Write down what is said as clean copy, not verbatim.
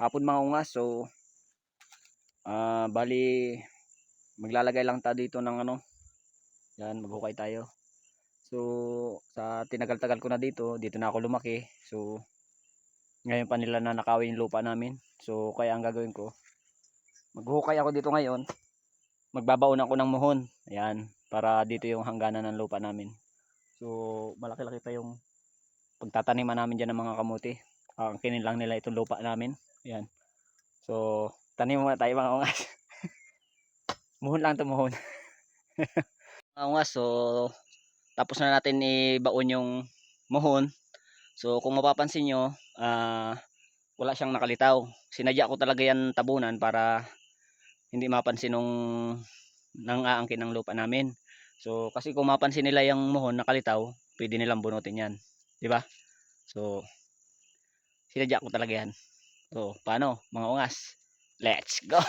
hapon mga ungas. So bali maglalagay lang tayo dito ng ano. Yan, maghukay tayo. So sa tinagal-tagal ko na dito na ako lumaki. So ngayon pa nila nanakawin yung lupa namin. So kaya ang gagawin ko, maghukay ako dito ngayon. Magbabaon ako ng muhon. Ayan, para dito yung hangganan ng lupa namin. So malaki-laki pa yung pagtataniman namin dyan ng mga kamuti. Ang kinilang nila itong lupa namin. Ayan. So tanim muna tayo mga ungas. Muhon lang ito, muhon. Mga ungas, so tapos na natin ibaon yung muhon. So kung mapapansin nyo, wala siyang nakalitaw. Sinadya ko talaga yan tabunan para hindi mapansin nung nang-aangkin ng lupa namin. So kasi kung mapansin nila yung muhon nakalitaw, pwede nilang bunutin yan, di ba? So sinadya ko talaga yan. So paano mga ungas? Let's go.